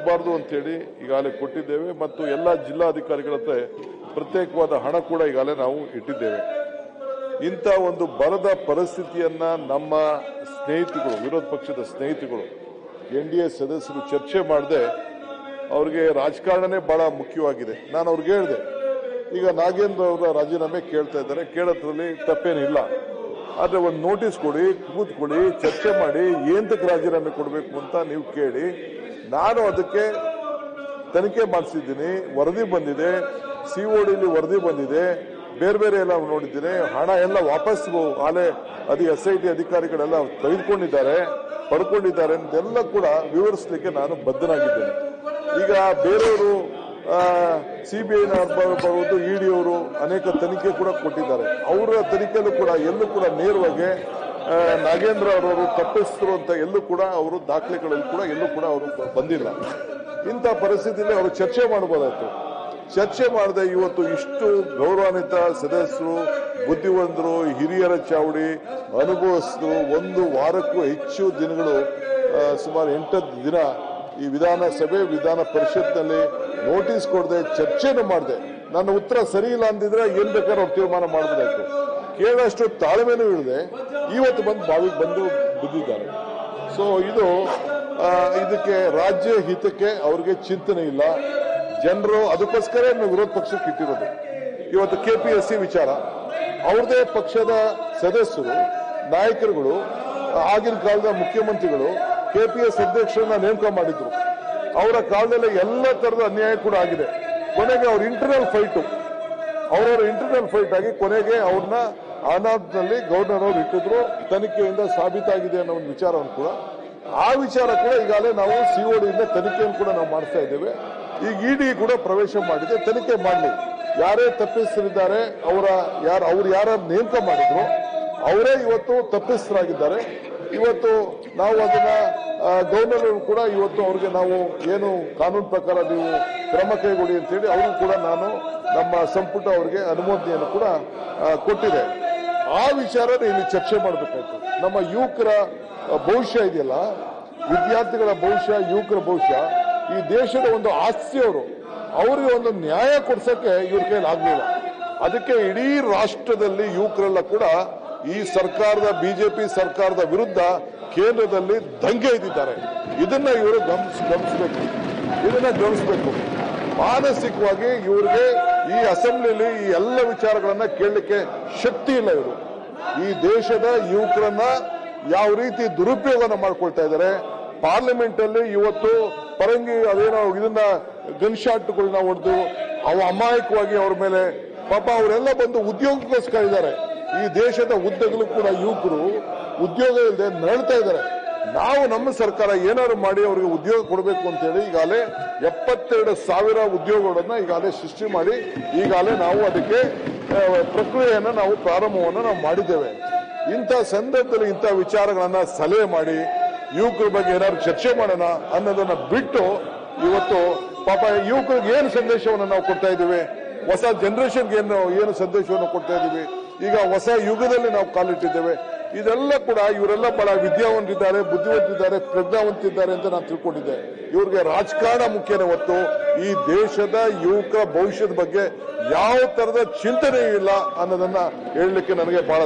ಆಗಬಾರ್ದು ಅಂತೇಳಿ ಈಗಾಗಲೇ ಕೊಟ್ಟಿದ್ದೇವೆ ಮತ್ತು ಎಲ್ಲ ಜಿಲ್ಲಾಧಿಕಾರಿಗಳ ಹತ್ರ ಪ್ರತ್ಯೇಕವಾದ ಹಣ ಕೂಡ ಈಗಾಗಲೇ ನಾವು ಇಟ್ಟಿದ್ದೇವೆ. ಇಂಥ ಒಂದು ಬರದ ಪರಿಸ್ಥಿತಿಯನ್ನ ನಮ್ಮ ಸ್ನೇಹಿತರು, ವಿರೋಧ ಪಕ್ಷದ ಸ್ನೇಹಿತರು, NDA ಸದಸ್ಯರು ಚರ್ಚೆ ಮಾಡದೆ ಅವ್ರಿಗೆ ರಾಜಕಾರಣನೇ ಬಹಳ ಮುಖ್ಯವಾಗಿದೆ. ನಾನು ಅವ್ರಿಗೆ ಹೇಳಿದೆ, ಈಗ ನಾಗೇಂದ್ರ ಅವರ ರಾಜೀನಾಮೆ ಕೇಳ್ತಾ ಇದ್ದಾರೆ, ಕೇಳೋದ್ರಲ್ಲಿ ತಪ್ಪೇನಿಲ್ಲ. ಆದರೆ ಒಂದು ನೋಟಿಸ್ ಕೊಡಿ, ಕೂತ್ಕೊಳ್ಳಿ, ಚರ್ಚೆ ಮಾಡಿ, ಏನಕ್ಕೆ ರಾಜೀನಾಮೆ ಕೊಡಬೇಕು ಅಂತ ನೀವು ಕೇಳಿ. ನಾನು ಅದಕ್ಕೆ ತನಿಖೆ ಮಾಡಿಸಿದ್ದೀನಿ, ವರದಿ ಬಂದಿದೆ, CODಲಿ ವರದಿ ಬಂದಿದೆ, ಬೇರೆ ಬೇರೆ ಎಲ್ಲ ನೋಡಿದ್ದೀನಿ. ಹಣ ಎಲ್ಲ ವಾಪಸ್ ಅದು SIT ಅಧಿಕಾರಿಗಳೆಲ್ಲ ತೆಗೆದುಕೊಂಡಿದ್ದಾರೆ, ಪಡ್ಕೊಂಡಿದ್ದಾರೆ ಅಂತೆಲ್ಲ ಕೂಡ ವಿವರಿಸಲಿಕ್ಕೆ ನಾನು ಬದ್ಧನಾಗಿದ್ದೇನೆ. ಈಗ ಬೇರೆಯವರು CBI ಬರುವುದು, ED ಅವರು ಅನೇಕ ತನಿಖೆ ಕೂಡ ಕೊಟ್ಟಿದ್ದಾರೆ. ಅವರ ತನಿಖೆಯಲ್ಲೂ ಕೂಡ ಎಲ್ಲೂ ಕೂಡ ನೇರವಾಗಿ ನಾಗೇಂದ್ರ ಅವರವರು ತಪ್ಪಿಸಿದ್ರು ಅಂತ ಎಲ್ಲೂ ಕೂಡ ಅವರು ದಾಖಲೆಗಳಲ್ಲಿ ಕೂಡ ಎಲ್ಲೂ ಕೂಡ ಅವರು ಬಂದಿಲ್ಲ. ಇಂಥ ಪರಿಸ್ಥಿತಿಯಲ್ಲಿ ಅವರು ಚರ್ಚೆ ಮಾಡಬಹುದಾಯ್ತು. ಚರ್ಚೆ ಮಾಡದೆ ಇವತ್ತು ಇಷ್ಟು ಗೌರವಾನ್ವಿತ ಸದಸ್ಯರು, ಬುದ್ಧಿವಂತರು, ಹಿರಿಯರ ಚಾವಡಿ ಅನುಭವಿಸಿದ್ರು ಒಂದು ವಾರಕ್ಕೂ ಹೆಚ್ಚು ದಿನಗಳು, ಸುಮಾರು 8 ದಿನ ಈ ವಿಧಾನಸಭೆ ವಿಧಾನ ಪರಿಷತ್ನಲ್ಲಿ ನೋಟಿಸ್ ಕೊಡದೆ ಚರ್ಚೆನೂ ಮಾಡದೆ, ನನ್ನ ಉತ್ತರ ಸರಿ ಇಲ್ಲ ಅಂದಿದ್ರೆ ಏನ್ ಬೇಕಾದ್ರೂ ಅವ್ರು ತೀರ್ಮಾನ ಮಾಡಬೇಕಾಯ್ತು. ಕೇಳೋಷ್ಟು ತಾಳ್ಮೆನೂ ಇಲ್ಲದೆ ಇವತ್ತು ಬಾವಿಗೆ ಬಂದು ಬಿದ್ದಿದ್ದಾರೆ. ಸೊ ಇದಕ್ಕೆ ರಾಜ್ಯ ಹಿತಕ್ಕೆ ಅವ್ರಿಗೆ ಚಿಂತನೆ ಇಲ್ಲ. ಜನರು ಅದಕ್ಕೋಸ್ಕರ ವಿರೋಧ ಪಕ್ಷಕ್ಕೆ ಇಟ್ಟಿರೋದು. ಇವತ್ತು KPSC ವಿಚಾರ, ಅವ್ರದೇ ಪಕ್ಷದ ಸದಸ್ಯರು, ನಾಯಕರುಗಳು, ಆಗಿನ ಕಾಲದ ಮುಖ್ಯಮಂತ್ರಿಗಳು KPS ಅಧ್ಯಕ್ಷರನ್ನ ನೇಮಕ ಮಾಡಿದ್ರು. ಅವರ ಕಾಲದಲ್ಲಿ ಎಲ್ಲ ತರದ ಅನ್ಯಾಯ ಕೂಡ ಆಗಿದೆ. ಕೊನೆಗೆ ಅವ್ರ ಇಂಟರ್ನಲ್ ಫೈಟ್ ಆಗಿ ಕೊನೆಗೆ ಅವ್ರನ್ನ ಅನಾಥದಲ್ಲಿ ಗವರ್ನರ್ ಅವರು ಇಟ್ಟಿದ್ರು. ತನಿಖೆಯಿಂದ ಸಾಬೀತಾಗಿದೆ ಅನ್ನೋ ಒಂದು ವಿಚಾರವನ್ನು ಕೂಡ, ಆ ವಿಚಾರ ಕೂಡ ಈಗಾಗಲೇ ನಾವು CODಯಿಂದ ತನಿಖೆಯನ್ನು ಕೂಡ ನಾವು ಮಾಡಿಸ್ತಾ ಇದ್ದೇವೆ. ಈಗ ED ಕೂಡ ಪ್ರವೇಶ ಮಾಡಿದೆ, ತನಿಖೆ ಮಾಡಲಿ. ಯಾರೇ ತಪ್ಪಿತಸ್ಥರಿದ್ದಾರೆ, ಅವ್ರು ಯಾರ ನೇಮಕ ಮಾಡಿದ್ರು ಅವರೇ ಇವತ್ತು ತಪ್ಪಿತಸ್ಥರಾಗಿದ್ದಾರೆ. ಇವತ್ತು ನಾವು ಅದನ್ನ ಗವರ್ನರ್ ಕೂಡ ಇವತ್ತು ಅವ್ರಿಗೆ ನಾವು ಏನು ಕಾನೂನು ಪ್ರಕಾರ ನೀವು ಕ್ರಮ ಕೈಗೊಳ್ಳಿ ಅಂತೇಳಿ ಅವರು ಕೂಡ ನಾನು ನಮ್ಮ ಸಂಪುಟ ಅವರಿಗೆ ಅನುಮೋದನೆಯನ್ನು ಕೂಡ ಕೊಟ್ಟಿದೆ. ಆ ವಿಚಾರ ಇಲ್ಲಿ ಚರ್ಚೆ ಮಾಡಬೇಕಾಯ್ತು. ನಮ್ಮ ಯುವಕರ ಭವಿಷ್ಯ ಇದೆಯಲ್ಲ, ವಿದ್ಯಾರ್ಥಿಗಳ ಭವಿಷ್ಯ, ಯುವಕರ ಭವಿಷ್ಯ, ಈ ದೇಶದ ಒಂದು ಆಸ್ತಿ. ಅವರಿಗೆ ಒಂದು ನ್ಯಾಯ ಕೊಡ್ಸಕ್ಕೆ ಇವ್ರ ಕೈಲಿ ಆಗ್ಲಿಲ್ಲ. ಅದಕ್ಕೆ ಇಡೀ ರಾಷ್ಟ್ರದಲ್ಲಿ ಯುವಕರೆಲ್ಲ ಕೂಡ ಈ ಸರ್ಕಾರದ, BJP ಸರ್ಕಾರದ ವಿರುದ್ಧ ಕೇಂದ್ರದಲ್ಲಿ ದಂಗೆ ಇದ್ದಿದ್ದಾರೆ. ಇದನ್ನ ಇವರು ಗಮನಿಸಬೇಕು. ಮಾನಸಿಕವಾಗಿ ಇವ್ರಿಗೆ ಈ ಅಸೆಂಬ್ಲಿಯಲ್ಲಿ ಈ ಎಲ್ಲ ವಿಚಾರಗಳನ್ನ ಕೇಳಲಿಕ್ಕೆ ಶಕ್ತಿ ಇಲ್ಲ. ಇವರು ಈ ದೇಶದ ಯುವಕರನ್ನ ಯಾವ ರೀತಿ ದುರುಪಯೋಗನ ಮಾಡ್ಕೊಳ್ತಾ ಇದ್ದಾರೆ. ಪಾರ್ಲಿಮೆಂಟ್ ಅಲ್ಲಿ ಇವತ್ತು ಪರಂಗಿ ಅದೇನೋ ಇದನ್ನ ಗನ್ ಶಾಟ್ಗಳನ್ನ ಹೊಡೆದು ಅಮಾಯಕವಾಗಿ ಅವ್ರ ಮೇಲೆ ಪಾಪ ಅವರೆಲ್ಲ ಬಂದು ಉದ್ಯೋಗಕ್ಕೋಸ್ಕರ ಇದ್ದಾರೆ. ಈ ದೇಶದ ಉದ್ದಗಲೂ ಕೂಡ ಯುವಕರು ಉದ್ಯೋಗ ಇಲ್ಲದೆ ನರಳ್ತಾ ಇದ್ದಾರೆ. ನಾವು ನಮ್ಮ ಸರ್ಕಾರ ಏನಾದ್ರು ಮಾಡಿ ಅವರಿಗೆ ಉದ್ಯೋಗ ಕೊಡಬೇಕು ಅಂತೇಳಿ ಈಗಾಗಲೇ 72,000 ಉದ್ಯೋಗಗಳನ್ನ ಈಗಾಗಲೇ ಸೃಷ್ಟಿ ಮಾಡಿ ಈಗಾಗಲೇ ನಾವು ಅದಕ್ಕೆ ಪ್ರಕ್ರಿಯೆಯನ್ನು ನಾವು ಪ್ರಾರಂಭವನ್ನು ನಾವು ಮಾಡಿದ್ದೇವೆ. ಇಂಥ ಸಂದರ್ಭದಲ್ಲಿ ಇಂಥ ವಿಚಾರಗಳನ್ನ ಸಲಹೆ ಮಾಡಿ ಯುವಕರ ಬಗ್ಗೆ ಏನಾದ್ರು ಚರ್ಚೆ ಮಾಡೋಣ ಅನ್ನೋದನ್ನ ಬಿಟ್ಟು ಇವತ್ತು ಪಾಪ ಯುವಕರಿಗೆ ಏನು ಸಂದೇಶವನ್ನು ನಾವು ಕೊಡ್ತಾ ಇದ್ದೀವಿ, ಹೊಸ ಜನರೇಷನ್ಗೆ ಏನು ಸಂದೇಶವನ್ನು ಕೊಡ್ತಾ ಇದ್ದೀವಿ, ಈಗ ಹೊಸ ಯುಗದಲ್ಲಿ ನಾವು ಕಾಲಿಟ್ಟಿದ್ದೇವೆ. ಇದೆಲ್ಲ ಕೂಡ ಇವರೆಲ್ಲ ಬಹಳ ವಿದ್ಯಾವಂತರಿದ್ದಾರೆ, ಬುದ್ಧಿವಂತರಿದ್ದಾರೆ, ಪ್ರಜ್ಞಾವಂತಿದ್ದಾರೆ ಅಂತ ನಾನು ತಿಳ್ಕೊಂಡಿದ್ದೆ. ಇವ್ರಿಗೆ ರಾಜಕಾರಣ ಮುಖ್ಯನೇ ಹೊತ್ತು ಈ ದೇಶದ ಯುವಕರ ಭವಿಷ್ಯದ ಬಗ್ಗೆ ಯಾವ ತರದ ಚಿಂತನೆ ಇಲ್ಲ ಅನ್ನೋದನ್ನ ಹೇಳಲಿಕ್ಕೆ ನನಗೆ ಬಹಳ